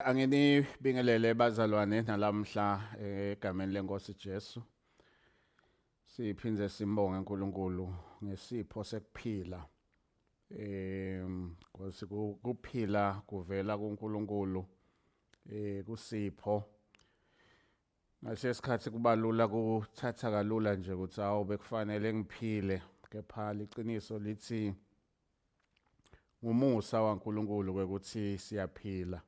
Anginibingelele bazalwane nalamhla egameni lenkosi Jesu. Siphindze simbonge uNkulunkulu ngesipho sekuphila. Ngosi kuphila kuvela kuNkulunkulu kusipho. Ngase sikhathi kubalula kuthatha kalula nje ukuthi awu bekufanele ngiphile, kepha liciniso lithi ngumusa waNkulunkulu ukuthi siyaphila.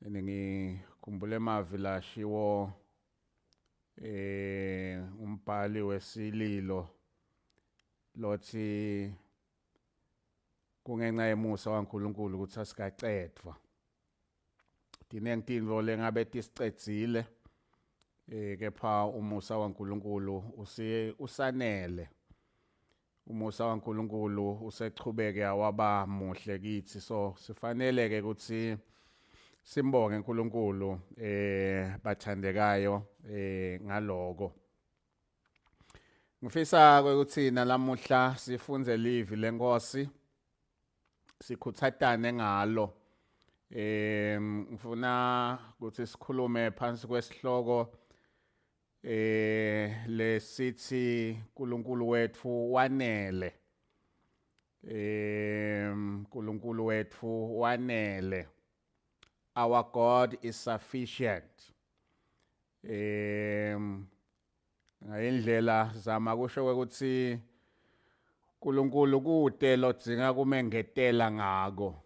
Ngikhumbula emavi lashiwo umbhali wesililo lothi kungenxa yemusa waNkulunkulu ukuthi asikacedwa. Dinengtinto lengabe tisicedzile kepha umusa waNkulunkulu usanele. Umusa waNkulunkulu usechubeke awaba muhle kithi, so sifanele ke ukuthi simbonge uNkulunkulu bathandekayo ngaloko. Ngifisa ukuthi nalamuhla sifunze livi lenkosi sikhuthatane ngalo. Ngifuna ukuthi sikhulume phansi kwesihloko lesithi uNkulunkulu wethu wanele. uNkulunkulu wethu wanele. Our God is sufficient. Ngayindlela zama kusho ukuthi uNkulunkulu kude lodzinga kumengetela ngako.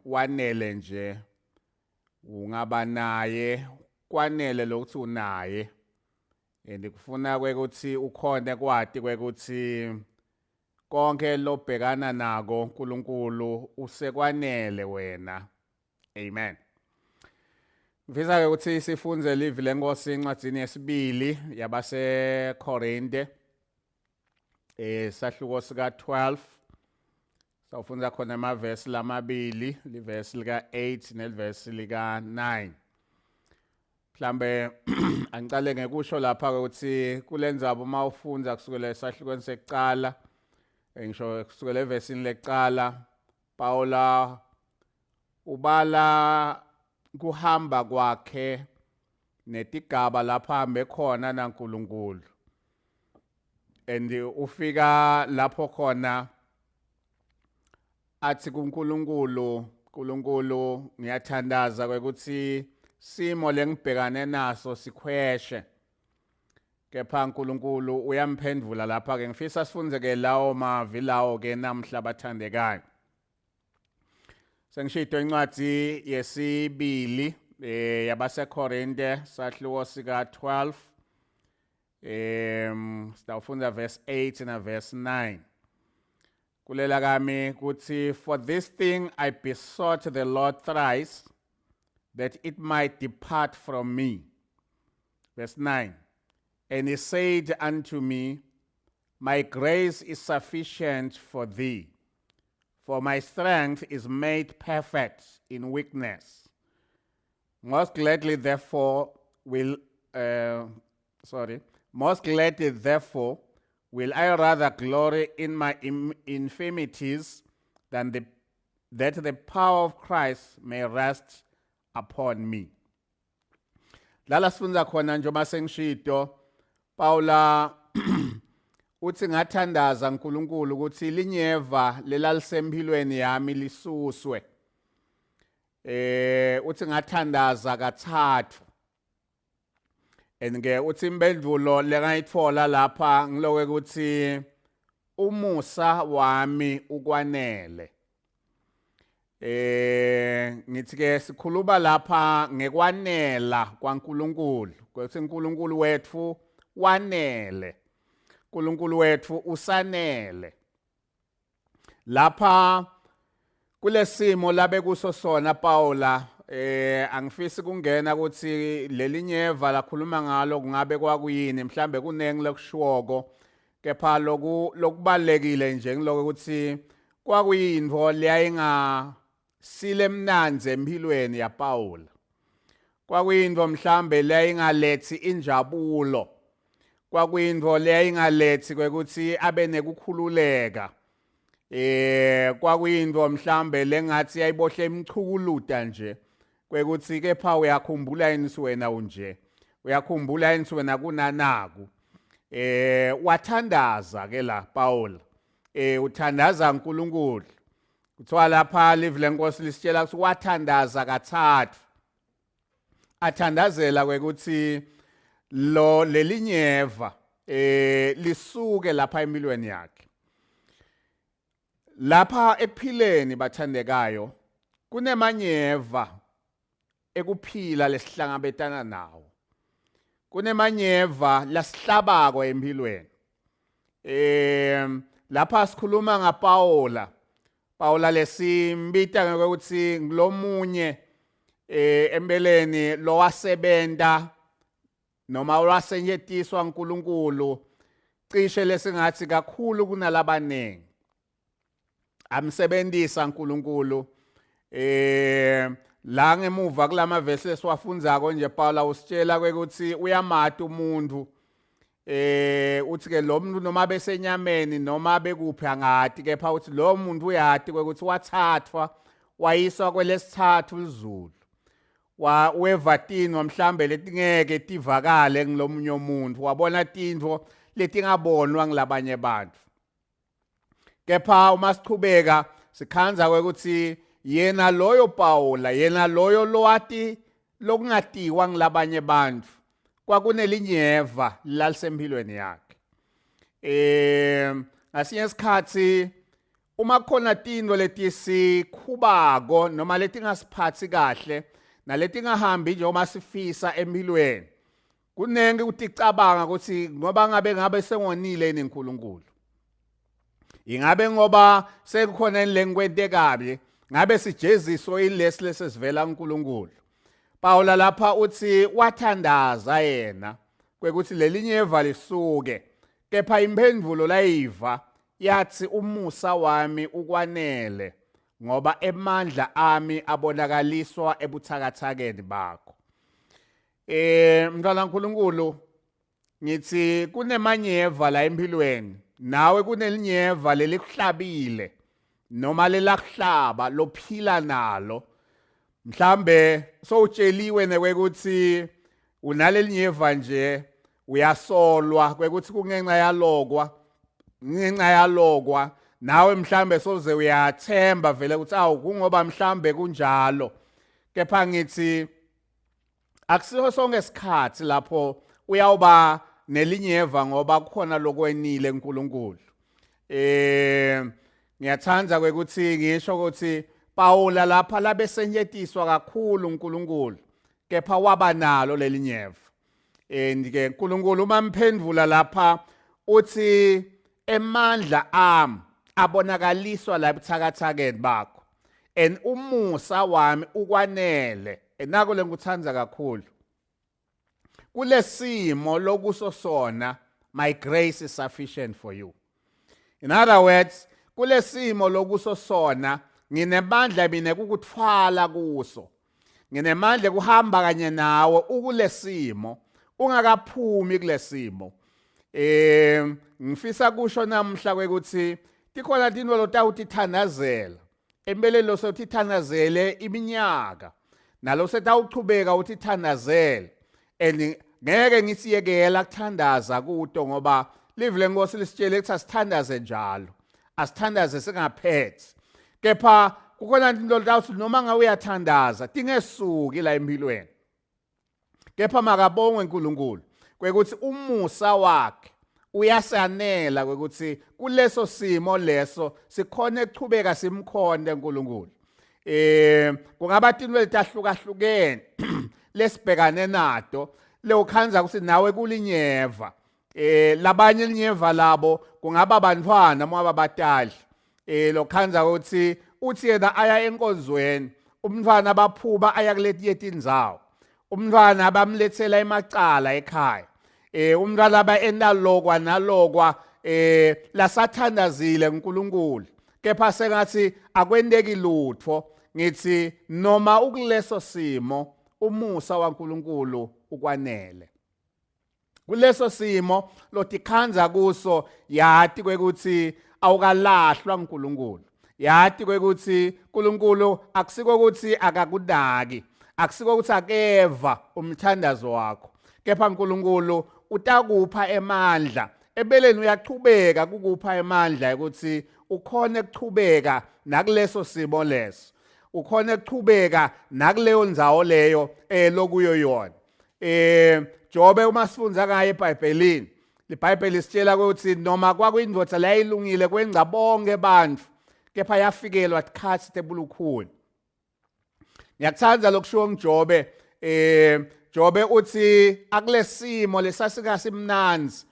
Wanele nje ungaba naye, kwanele lokuthi unaye. Ndikufuna ukuthi ukhona kwati ukuthi konke lobhekana nako uNkulunkulu usekwanele wena. Amen. Ngifisa ke ukuthi sifunze livi lenkosi encwadini yesibili yabaseKorinte sahluko sika 12. Sawufunda khona amavesi lamabili, livesi lika 8 nelivesi lika 9. Mhlambe angicale ngekusho lapha ukuthi kulendzaba uma ufunda kusukela esahlukweni sekuqala, ngisho kusukela evesini lekuqala, Paula ubala kuhamba kwakhe netigaba lapha hambe khona naNkulunkulu. And ufika lapho khona athi kuNkulunkulu ngiyathandaza ukuthi simo lengibhekane naso sikhweshe. Kepha uNkulunkulu uyamphendvula lapha ke. Ngifisa sifunze ke lawo mavi lawo ke namhla bathandekayo. Sengishito incwadi yesibili yabaseKorinte sahluko sika 12. Sitawufunda verse 8 na verse 9. Kulela kami kuthi, for this thing I besought the Lord thrice, that it might depart from me. Verse 9. And he said unto me, my grace is sufficient for thee, for my strength is made perfect in weakness. Most gladly therefore will I rather glory in my infirmities than that the power of Christ may rest upon me. Lala sifunza khona njengoba sengishito Paula uthi ngathandaza uNkulunkulu ukuthi linyeva lelalisempilweni yami lisuswe. Uthi ngathandaza kathathu. Enge uthi impendvulo lengayitfola lapha ngiloke ukuthi umusa wami ukwanele. Ngithi ke sikhuluma lapha ngekwanela kwaNkulunkulu. Ukuthi uNkulunkulu wethu wanele. uNkulunkulu wethu usanele. Lapha kulesimo labe kuso sona Paula angifisi kungena ukuthi lelinyeva lakhuluma ngalo kungabe kwakuyini, mhlambe kunengi lokushwoko, kepha lokubalekile nje ngiloko ukuthi kwakuyinto leyayinga sile mnanzi empilweni yaPaula. Kwakuyinto mhlambe leyayingalethi injabulo. Kwakuyinto leyayingalethi kwekuthi abe nekukhululeka. kwakuyinto mhlambe lengathi yayibohle imchukuluda nje kwekuthi kepha uyakhumbula yini wena unje uyakhumbula yini wena kunanaku wathandaza ke la Paul uthandaza uNkulunkulu kuthiwa lapha live lenkosi lisitshela ukuthi wathandaza kathathu athandazela kwekuthi lo lelinyeva lisuke lapha empilweni yakhe lapha ekuphileni bathandekayo kunemanyeva ekuphila lesihlangabetana nawo kunemanyeva lasihlabako empilweni lapha sikhuluma ngaPaula lesimbita ukuthi ngilomunye empeleni lo wasebenta noma wasenyetiswa uNkulunkulu cishe lesingathi kakhulu kunalabanengi amsebenzisa uNkulunkulu la ngemuva kulama verse esiwafundzako nje Paula usitshela ukuthi uyamata umuntu uthi ke lo muntu noma besenyameni noma bekuphi angati kepha uthi lo muntu uyati ukuthi wathathwa wayiswa kwelesithathu izulu wevatini mhlambe letingeke tivakale ngilomunye umuntu wabona tintfo letingabonwa ngilabanye abantu kepha uma sichubeka sikhanza ukuthi yena loyo Paula yena loyo lowati lokungatiwa ngilabanye abantu kwakunelinyeva lalisempilweni yakhe ngasinye isikhathi uma khona tintfo letisikhubako noma letingasiphathi kahle naletingahambi nje uma sifisa empilweni kunenge uticabanga ukuthi ngoba ngabe sengonile niNkulunkulu ingabe ngoba sekukhona lenkwente kabi ngabe sijeziso ilesi lesivela kuNkulunkulu Paula lapha uthi wathandaza yena kwekuthi lelinyeva lisuke kepha imphendvulo layiva yathi umusa wami ukwanele ngoba emandla ami abonakaliswa ebuthakathakeni bakho mntwana kaNkulunkulu ngithi kunemanyeva la empilweni nawe kunelinyeva lelikuhlabile noma lelakuhlaba lophila nalo mhlambe sowutsheliwe nekwekuthi unalelinyeva nje uyasolwa kwekuthi kungenxa yalokwa nawe mhlambe soze uyathemba vele ukuthi awu kungoba mhlambe kunjalo kepha ngithi akusiho sonke isikhathi lapho uyawuba nelinyeva ngoba kukhona lokwenile uNkulunkulu ngiyathanda ukuthi ngisho ukuthi Paula lapha labesenyetiswa kakhulu uNkulunkulu kepha waba nalo lelinyeva ke uNkulunkulu uma mphendvula lapha uthi emandla ami abonakaliswa la ebuthakathakeni bakho and umusa wami ukwanele nako lengikuthanda kakhulu kulesimo lokusosona my grace is sufficient for you. In other words kulesimo lokusosona nginemandla mina ukukuthwala kuso nginemandla kuhamba kanye nawe ukulesimo ungakaphumi kulesimo ngifisa kusho namhla kwekuthi tikhona tintfo lotawutithandazela empeleni lo sewutithandazele iminyaka nalo setawuchubeka utithandazele and ngeke ngisiyekela kuthandaza kuto ngoba live lenkosi lisitshele ukuthi asithandaze njalo asithandaze singaphethe kepha kukhona into lotawuthi noma ngawe uyathandaza tingesuki la empilweni kepha makabongwe uNkulunkulu kwekuthi umusa wakhe uyasanela kwekuthi kuleso simo leso sikhona ukuchubeka simkhonde uNkulunkulu kungaba tintfo letahlukahlukene lesibhekane nato lewukhanza ukuthi nawe kulinyeva labanye linyeva labo kungaba bantwana moba batali lokhanza ukuthi uthi yena aya enkonzweni umntwana abaphuba aya kuletiye tindzawo umntwana abamlethela emacala ekhaya umntwana aba enalokwa nalokwa lasathandazile uNkulunkulu kepha sengathi akwendeki lutho ngithi noma ukuleso simo umusa waNkulunkulu ukwanele kuleso simo lotikhanza kuso yati kwekuthi awukalahlwa uNkulunkulu, yati kwekuthi uNkulunkulu akusiko ukuthi akakudaki, akusiko ukuthi akeva umthandazo wakho, kepha uNkulunkulu utakupha emandla, ebeleni uyachubeka kukupha emandla ukuthi ukhone ukuchubeka nakuleso simo leso, ukhone ukuchubeka nakuleyo ndzawo leyo lokuyo yona. Jobe uma sifunza ngaye eBhayibhelini, iBhayibheli isitshela ukuthi noma kwakuyindvodza layilungile kwenza bonke bantfu, kepha yafikelwa tikhatsi tebulukhuni. Ngiyakuthanda lokushiwo nguJobe, Jobe uthi akulesimo lesasikasimnanzi,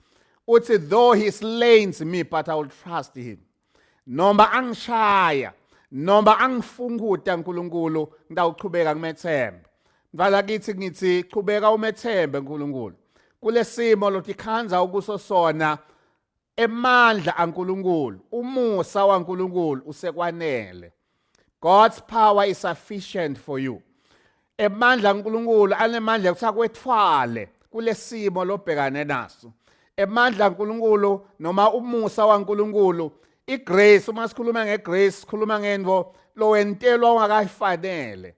uthi though he slains me but I will trust him. Noma angishaya, noma angifunguta uNkulunkulu, ngitawuchubeka ngimethembe. Mfana kithi ngithi chubeka umethembe uNkulunkulu. Kulesimo lotikhanza ukuso sona emandla aNkulunkulu, umusa waNkulunkulu usekwanele. God's power is sufficient for you. Emandla uNkulunkulu anemandla yokusakwethwale kulesimo lobhekane naso. Emandla uNkulunkulu noma umusa waNkulunkulu, igrace, uma sikhuluma ngegrace sikhuluma ngento lowentelwa ungakayifanele.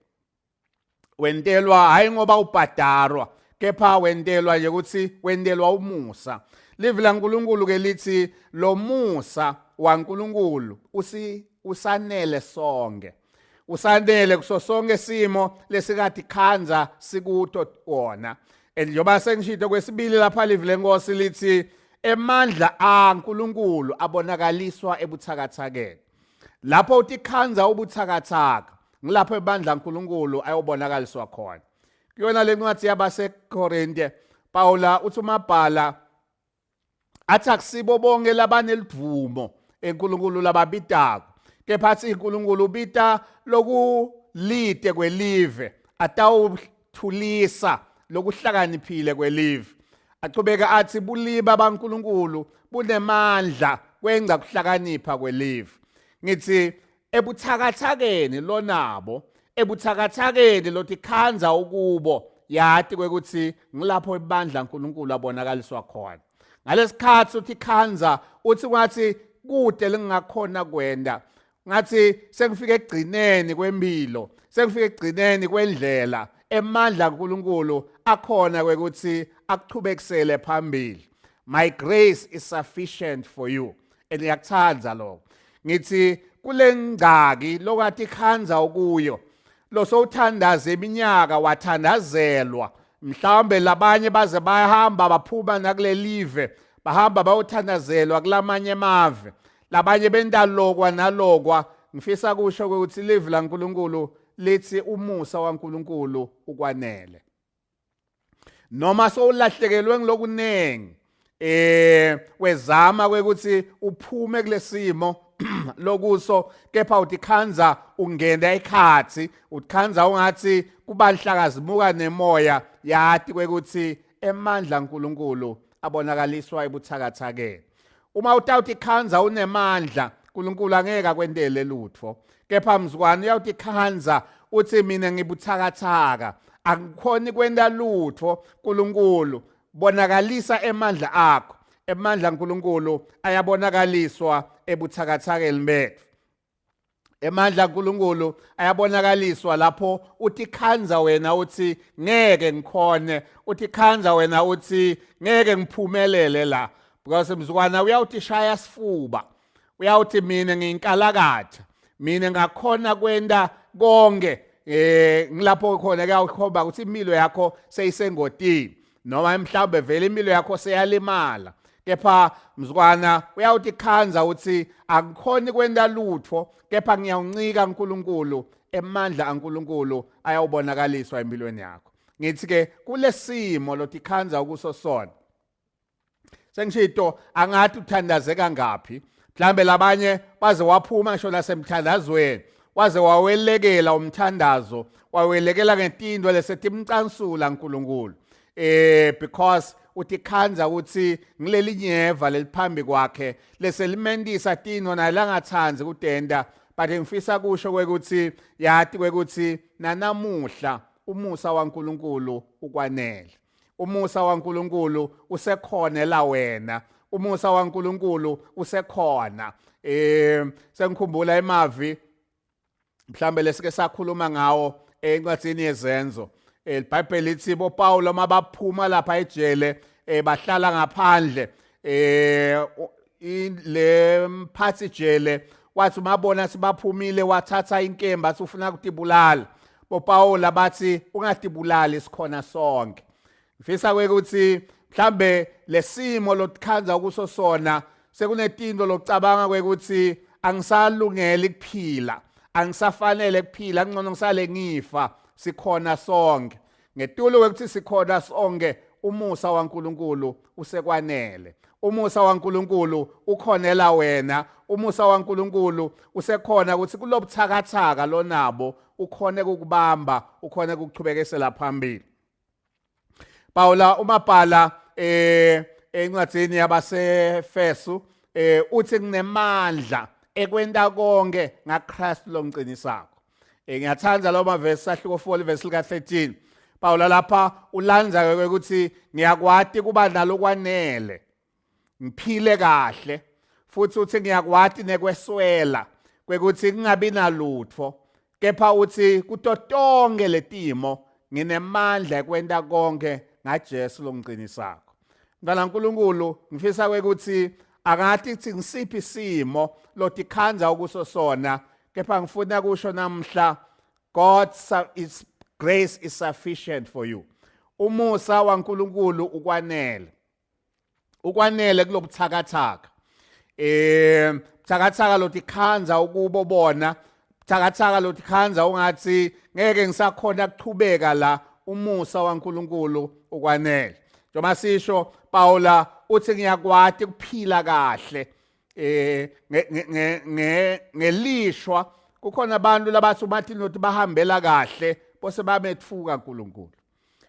Wentelwa hayi ngoba ubhadarwa, kepha wentelwa nje ukuthi wentelwa umusa. Live la uNkulunkulu ke lithi lo musa waNkulunkulu usanele sonke. Usanele kuso sonke simo lesikade khanza sikuto wona. Njengoba sengishito kwesibili lapha live lenkosi lithi emandla aNkulunkulu abonakaliswa ebuthakathakeni. Lapho uthi khanza ubuthakathaka, ngilapho ebandla uNkulunkulu ayobonakaliswa khona. Kuyona le ncwadi yabaseKorinte, Paula uthi umabhala athi akusibo bonke labanelivumo eNkulunkulu lababitako, kepha athi uNkulunkulu ubita lokulide kwelive, atawuthulisa lokuhlakaniphile kwelive. Achubeka athi buliba baNkulunkulu bunemandla kwenza kuhlakanipha kwelive. Ngithi ebuthakathakeni lonabo, ebuthakathakeni lotikhanza ukubo, yati kwekuthi ngilapho ibandla uNkulunkulu abonakaliswa khona. Ngalesikhathi uthi khanza uthi ngathi kude lingakhona kwenda, ngathi sengifike egcineni kwempilo, sengifike egcineni kwendlela, emandla uNkulunkulu akhona kwekuthi akuchubekisele phambili. My grace is sufficient for you. Ngiyakuthandza lokho. Ngithi kule ngcaki lokati khanza ukuyo, lo sowuthandaza iminyaka wathandazelwa, mhlawumbe labanye baze bahamba baphuma nakule live, bahamba bayothandazelwa kulamanye emave, labanye bendalokwa nalokwa. Ngifisa kusho ukuthi live la uNkulunkulu lithi umusa waNkulunkulu ukwanele. Noma sowulahlekelwe ngilokunengi wezama kwekuthi uphume kulesimo lokuso, kepha utikhanza ungena ekhathi, utikhanza ungathi kuba nhlakazimuka nemoya, yati kwekuthi emandla uNkulunkulu abonakaliswa ebuthakathakeni. Uma utawutikhanza unemandla, uNkulunkulu angeke akwentele lutho, kepha mzukwane uyawutikhanza uthi mina ngibuthakathaka, angikhoni kwenta lutho, uNkulunkulu bonakalisa emandla akho. Emandla uNkulunkulu ayabonakaliswa ebuthakathakeni bethu. Emandla uNkulunkulu ayabonakaliswa lapho uthi khanza wena uthi ngeke ngikhone, uthi khanza wena uthi ngeke ngiphumelele la, because mzukwana uyawuthi shaya sifuba, uyawuthi mina ngiyinkalakatha, mina ngakhona kwenta konke, ngilapho khona kuyawukhomba ukuthi impilo yakho seyisengotini, noma mhlawumbe vele impilo yakho seyalimala. Kepha mzukwana uyawuthi khanza uthi akukhoni kwenta lutho, kepha ngiyawuncika uNkulunkulu, emandla aNkulunkulu ayawubonakaliswa empilweni yakho. Ngithi ke kulesimo lotikhanza ukuso sona, sengishito angathi uthandazeka ngaphi, mhlambe labanye baze waphuma ngisho nasemthandazweni, waze wawelekela umthandazo, wawelekela ngetindwe lesethi imcansula uNkulunkulu, because uthi khanza uthi ngileli nyeva leliphambi kwakhe leselimentisa tino nalangathanzi kudenda, but ngifisa kusho kwekuthi yati kwekuthi nanamuhla umusa waNkulunkulu ukwanele. umusa waNkulunkulu usekhona la wena, umusa waNkulunkulu usekhona. Sengikhumbula imavi mhlambe lesike sakhuluma ngawo encwadini yezenzo. iBhayibheli lithi boPawulo mabaphuma lapha ejele bahlala ngaphandle le mphathi jele wathi mabona sibaphumile wathatha inkemba athi ufuna ukutibulala. boPawulo bathi ungatibulali sikhona sonke. Ngifisa ukuthi mhlambe lesimo lotikhanza kuso sona sekunetinto lokucabanga ukuthi angisalungela ukuphila, angisafanele ukuphila, ngcono ngisale ngifa, sikhona sonke. Ngetulo ukuthi sikhona sonke, umusa waNkulunkulu usekwanele. Umusa waNkulunkulu ukhonela wena, umusa waNkulunkulu usekhona ukuthi kulobuthakathaka lonabo ukhone ukubamba, ukhone ukuchubekisela phambili. Paula umabhala encwadini yabaseFesu uthi kunemandla ekwenta konke ngaKristu lomqinisako. Ngiyathanda lo mavesi ahluko 4 verse lika 13. Paula lapha ulandza ukuthi ngiyakwati kuba nalo kwanele, ngiphile kahle, futhi uthi ngiyakwati nekweswela kwekuthi kungabi nalutho, kepha uthi kutotonke letimo nginemandla ekwenta konke ngaJesu lomqinisako. Ngala uNkulunkulu ngifisa ukuthi akathi kuthi ngisiphi isimo lotikhanza ukuso sona, kepha ngifuna kusho namhla God's grace is sufficient for you. Umusa waNkulunkulu ukwanele. Ukwanele kulobuthakathaka. Buthakathaka lotikhanza ukubo bona, buthakathaka lotikhanza ungathi ngeke ngisakhona ukuchubeka la, umusa waNkulunkulu ukwanele. Njengoba sisho Paula uthi ngiyakwati ukuphila kahle ngelishwa. Kukhona abantu labathi uMartin Luther bahambela kahle bose bametfuka uNkulunkulu.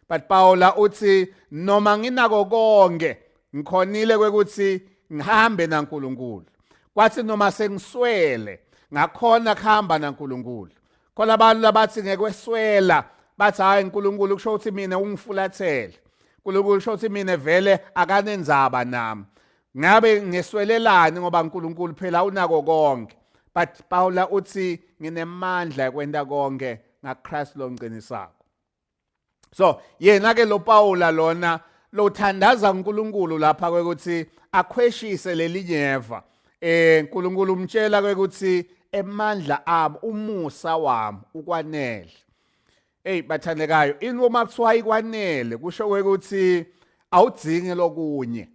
But Paula uthi noma nginako konke ngikhonile kwekuthi ngihambe naNkulunkulu. Kwathi noma sengiswele ngakhona kuhamba naNkulunkulu. Khona abantu labathi ngekweswela bathi hayi uNkulunkulu kusho ukuthi mina ungifulathele. uNkulunkulu kusho ukuthi mina vele akanenzaba nami. Ngabe ngeswelelani ngoba uNkulunkulu phela unako konke. But Paula uthi nginemandla ekwenta konke ngaKristu lomqinisako. So yena ke lo Paula lona lothandaza uNkulunkulu lapha kwekuthi akhweshise lelinyeva. uNkulunkulu umtshela kwekuthi emandla ami umusa wami ukwanele. Bathandekayo, inoma kuthiwa ikwanele kusho ukuthi awudzingi lokunye.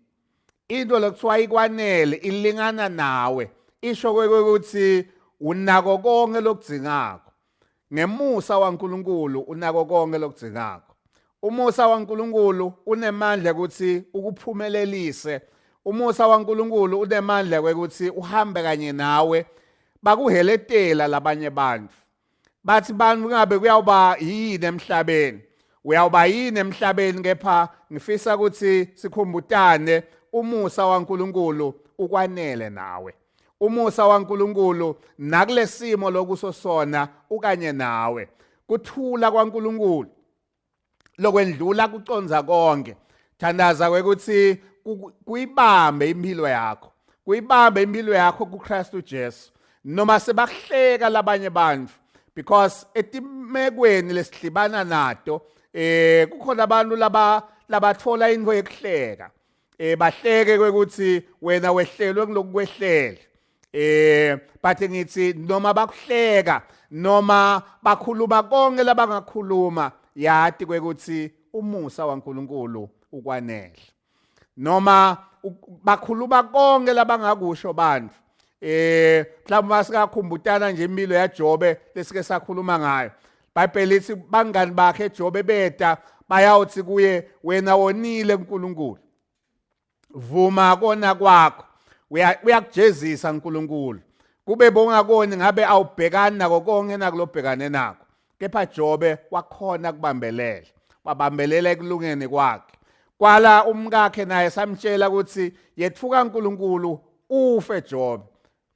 Into lokuthiwa ikwanele ilingana nawe. Isho ukuthi unako konke lokudzingako. Ngemusa waNkulunkulu unako konke lokudzingako. Umusa waNkulunkulu unemandla ukuthi ukuphumelelise. Umusa waNkulunkulu unemandla ukuthi uhambe kanye nawe, bakuheletela labanye bantu. Bathi bantu ngabe kuyawuba yini emhlabeni, uyawuba yini emhlabeni, kepha ngifisa ukuthi sikhumbutane umusa waNkulunkulu ukwanele nawe. Umusa waNkulunkulu nakulesimo lokuso sona ukanye nawe. Kuthula kwaNkulunkulu lokwendlula kuconza konke. Thandaza kwekuthi kuyibambe impilo yakho. Kuyibambe impilo yakho kuKristu Jesu. Noma sebahleka labanye bantu, because etimekweni lesihlibana nato kukhona abantu labatfola into yekuhleka. Bahleke kwekuthi wena wehlelwe kulokuwehlele. Bathi ngithi noma bakuhleka noma bakhuluma konke labangakhuluma, yati kwekuthi umusa waNkulunkulu ukwanele. Noma bakhuluma konke labangakusho bantu, mhlawumbe masikakhumbutana nje impilo yaJobe lesike sakhuluma ngayo. iBhayibheli lithi bangani bakhe eJobe beta bayawuthi kuye wena wonile uNkulunkulu. Vuma kona kwakho, uyakujezisa uNkulunkulu. Kube bongakoni ngabe awubhekani nako konke nakulobhekane nakho. Kepha Jobe wakhona kubambelela, wabambelela ekulungeni kwakhe. Kwala umkakhe naye samtshela ukuthi yethuka uNkulunkulu ufe Jobe.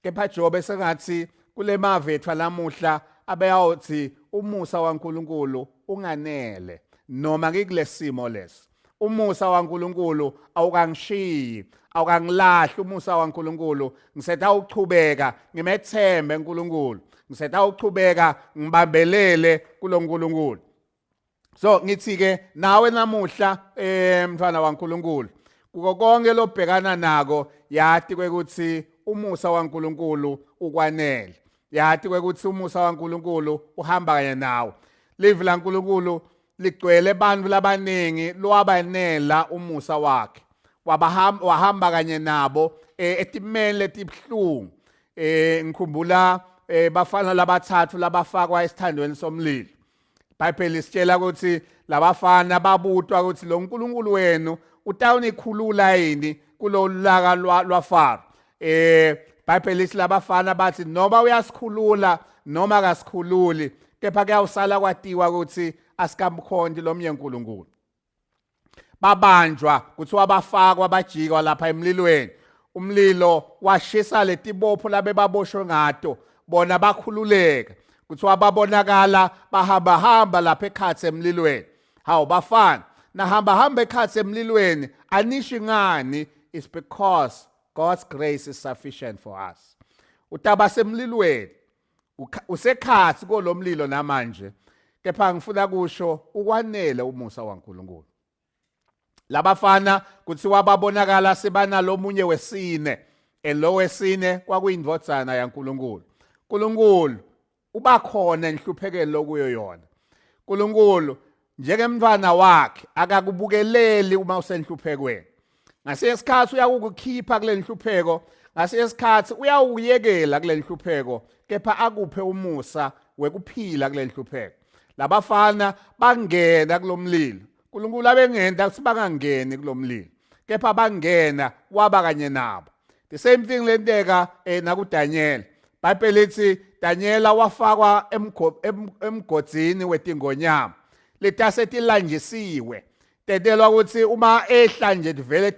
Kepha Jobe sengathi kule mavethu lamuhla abeyawuthi umusa waNkulunkulu unganele noma ngikulesimo lesi. umusa waNkulunkulu awukangishiyi, awukangilahli umusa waNkulunkulu. Ngisetha ukuchubeka ngimethembe uNkulunkulu. Ngisetha ukuchubeka ngibambelele kuloNkulunkulu. So ngithi ke nawe namuhla mfana waNkulunkulu, kuko konke lobhekana nako yathi ukuthi umusa waNkulunkulu ukwanele. Yathi ukuthi umusa waNkulunkulu uhamba kanye nawe. Live laNkulunkulu ligcwele abantu labaningi lwabanela umusa wakhe. Wahamba kanye nabo etimeni letibhlungu. Ngikhumbula bafana labathathu labafakwa esithandweni somlilo. iBhayibheli sitshela ukuthi labafana babutwa ukuthi lo uNkulunkulu wenu utawunikhulula yini kulolaka lwaFaro. iBhayibheli lithi labafana bathi noma uyasikhulula noma akasikhululi, kepha kuyawusala kwatiwa ukuthi asikamkhonti lomnye uNkulunkulu. Babanjwa kuthiwa bafakwa bajikwa lapha emlilweni. Umlilo washisa letibopho labe baboshwe ngato, bona bakhululeka. Kuthiwa babonakala bahamba lapha ekhatsi emlilweni. Hawu bafana, nahamba ekhatsi emlilweni anishi ngani? It's because God's grace is sufficient for us. Utaba semlilweni usekhatsi kolomlilo namanje, kepha ngifuna kusho ukwanele umusa waNkulunkulu. Labafana kuthiwa babonakala sebanalo omunye wesine, lo wesine kwakuyindvodzana yaNkulunkulu. uNkulunkulu ubakhona enhluphekweni lokuyo yona. uNkulunkulu njengemntwana wakhe akakubukeleli uma usenhluphekweni. Ngasesikhathi uyakukhipha kule nhlupheko, ngasesikhathi uyawuyekela kule nhlupheko, kepha akuphe umusa wekuphila kule nhlupheko. Labafana bangena kulomlilo. uNkulunkulu abengenda ukuthi bangangeni kulomlilo, kepha bangena waba kanye nabo. The same thing lenteka nakuDaniel. iBhayibheli lithi Daniela wafakwa emgodzini wetingonyama letase tilanjisiwe. Tetelwa ukuthi uma ehla nje vele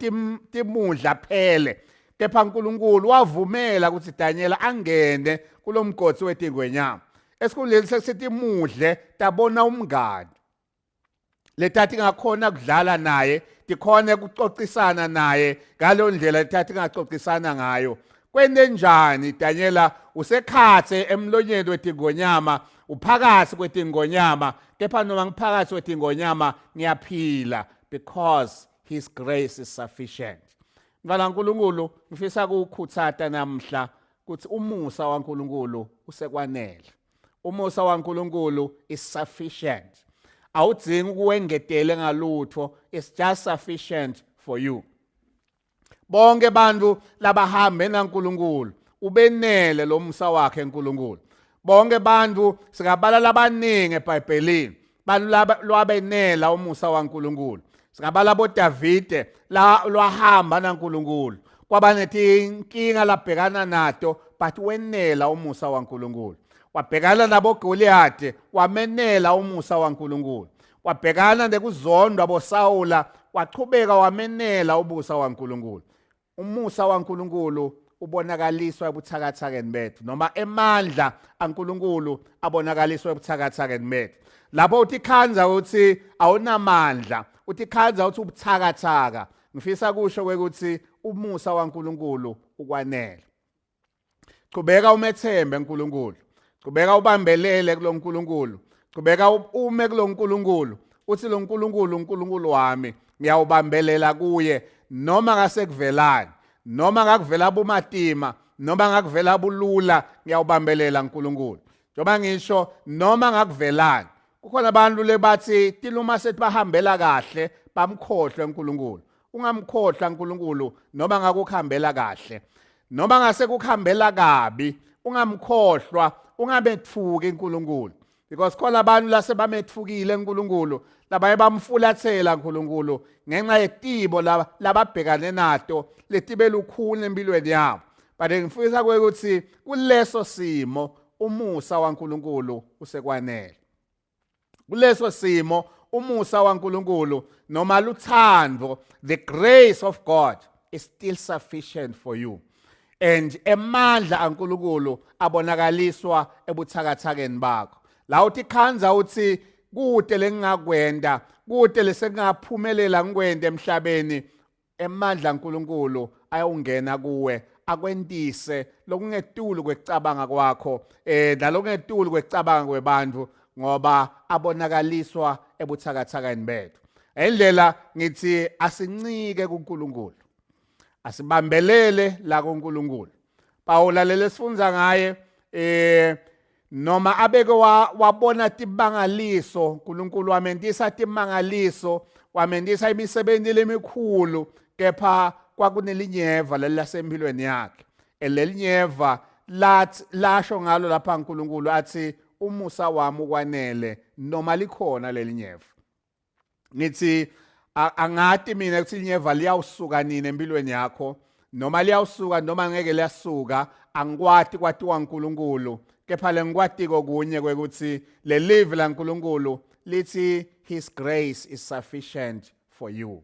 timudla phele, kepha uNkulunkulu wavumela ukuthi Daniela angene kulomgodzi wetingonyama. Esikhundleni sekusithi imudle tabona umngani, letathi ngakhona kudlala naye, tikhona ukuxoxisana naye ngalo ndlela letathi ngaxoxisana ngayo. Kwende njani Daniela usekhathe emlonyeni wetingonyama, uphakathi kwetingonyama, kepha noma ngiphakathi kwetingonyama ngiyaphila because his grace is sufficient. Mfana uNkulunkulu ngifisa ukukhuthata namhla ukuthi umusa waNkulunkulu usekwanele. Umusa waNkulunkulu is sufficient. Awudzingi ukuwengetele ngalutho, it's just sufficient for you. Bonke bantu labahambe naNkulunkulu ubenele lo musa wakhe uNkulunkulu. Bonke bantu singabala labaningi eBhayibhelini bantu lwabenela umusa waNkulunkulu. Singabala boDavide lwahamba naNkulunkulu, kwabanethinkinga labhekana nato but wenela umusa waNkulunkulu. Wabhekana naboGoliyati wamenela umusa waNkulunkulu. Wabhekana nekuzondwa boSawula wachubeka wamenela ubusa waNkulunkulu. Umusa waNkulunkulu ubonakaliswa ebuthakathakeni bethu, noma emandla aNkulunkulu abonakaliswa ebuthakathakeni bethu. Lapho uthi khanza uthi awunamandla, uthi khanza uthi ubuthakathaka, ngifisa kusho ukuthi umusa waNkulunkulu ukwanele. Qhubeka umethembe uNkulunkulu, qhubeka ubambelele kulo nkulunkulu, qhubeka ume kulo nkulunkulu, uthi lo nkulunkulu uNkulunkulu wami ngiyawubambelela kuye noma ngasekuvelani, noma ngakuvela bumatima, noma ngakuvela bulula, ngiyawubambelela uNkulunkulu. Njoba ngisho noma ngakuvelani, kukhona abantu lebathi tiluma sethi bahambela kahle bamkhohlwe uNkulunkulu. Ungamkhohlwa uNkulunkulu noma ngakukhambela kahle, noma ngase kukhambela kabi, ungamkhohlwa, ungabetfuki uNkulunkulu. Because khona abantu lasebamethukile uNkulunkulu, labaye bamfulathela uNkulunkulu ngenxa yetibo lababhekane nato letibe lukhuni empilweni yabo. But ngifisa ukuthi kuleso simo umusa waNkulunkulu usekwanele. Kuleso simo umusa waNkulunkulu noma luthando, the grace of God is still sufficient for you. And emandla aNkulunkulu abonakaliswa ebuthakathakeni bakho. La uthi khanza uthi kude lengingakwenda kude lesengaphumelela ngikwenda emhlabeni emandla kaNkulunkulu ayongena kuwe akwentise lokungetulu kwecabanga kwakho nalokungetulu kwecabanga kwebantu ngoba abonakaliswa ebuthakathakeni bethu indlela ngithi asincike kuNkulunkulu asibambelele la kuNkulunkulu Paula lesifunza ngaye noma abeke wabona tibangaliso uNkulunkulu wamentisa timangaliso wamentisa imisebenzi lemikhulu kepha kwakunelinyeva lasemphilweni yakhe elelinyeva lasho ngalo lapha uNkulunkulu athi umusa wami ukwanele noma likhona lelinyeva ngithi angati mina ukuthi inyeva liyawusuka nini empilweni yakho noma liyawusuka noma ngeke liyasuka angikwati kwatiwa uNkulunkulu kepha lengikwati kokunye kwekuthi le live laNkulunkulu lithi his grace is sufficient for you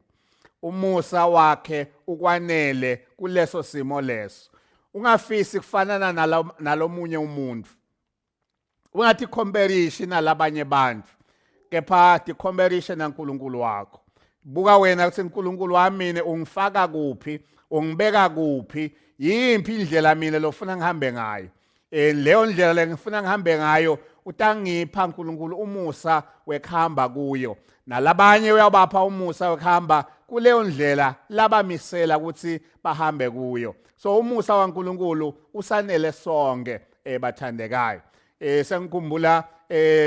umusa wakhe ukwanele kuleso simo leso ungafisi kufanana nalomunye umuntu ungathi comparition nalabanye bantu kepha ti comparition naNkulunkulu wakho buka wena ukuthi uNkulunkulu wami ungifaka kuphi ungibeka kuphi yimpi indlela mina lofuna ngihambe ngayo leyo ndlela lengifuna ngihambe ngayo utangipha uNkulunkulu umusa wekhamba kuyo nalabanye uyabapha umusa wekhamba kuleyo ndlela labamisela ukuthi bahambe kuyo so umusa waNkulunkulu usanele sonke bathandekayo sengikhumbula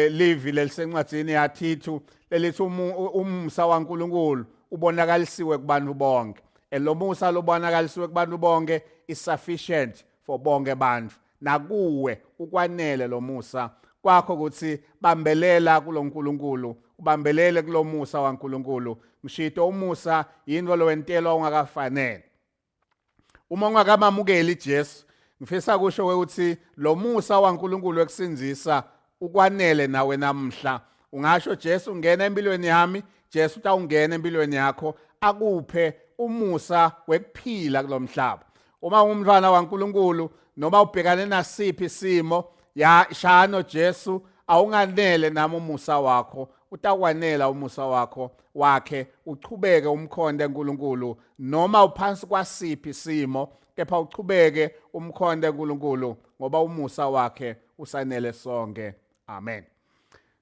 livi lelisencwadzini yaThithu lelithi umusa waNkulunkulu ubonakalisiwe kubantu bonke lo musa lobonakalisiwe kubantu bonke is sufficient for bonke bantu nakuwe ukwanele lo musa kwakho ukuthi bambelela kuloNkulunkulu ubambelele kulomusa waNkulunkulu mshito umusa yinto lowentelo ongakafanele uma ungakamamukeli iJesu ngifisa kusho ukuthi lo musa waNkulunkulu wekusinzisa ukwanele nawe namhla ungasho Jesu ungena empilweni yami Jesu utawungena empilweni yakho akuphe umusa wekuphila kulomhlaba uma ungumntwana waNkulunkulu noma ubhekane nasiphi isimo ya shano Jesu awunganele nami umusa wakho utakwanela umusa wakho wakhe uchubeke umkhonde uNkulunkulu noma uphansi kwasiphi isimo kepha uchubeke umkhonde uNkulunkulu ngoba umusa wakhe usanele sonke amen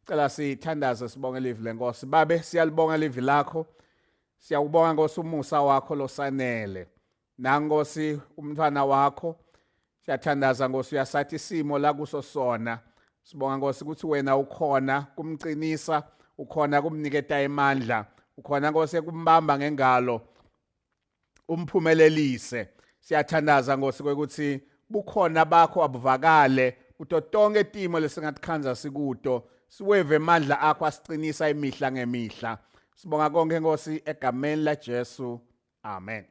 cela sithandaze sibonge livi lenkosi babe siyalibonga livi lakho siyakubonga Nkosi umusa wakho losanele nangosi umntwana wakho siyathandaza Nkosi uyasathi isimo la kuso sona sibonga Nkosi ukuthi wena ukhona kumcinisa ukhona kumniketa imandla ukhona Nkosi ekumbamba ngengalo umphumelelise siyathandaza Nkosi ukuthi bukhona bakho abuvakale utotonke itimo lesingatikhanza sikuto siweve amandla akho asicinisa imihla ngemihla sibonga konke Nkosi egameni laJesu amen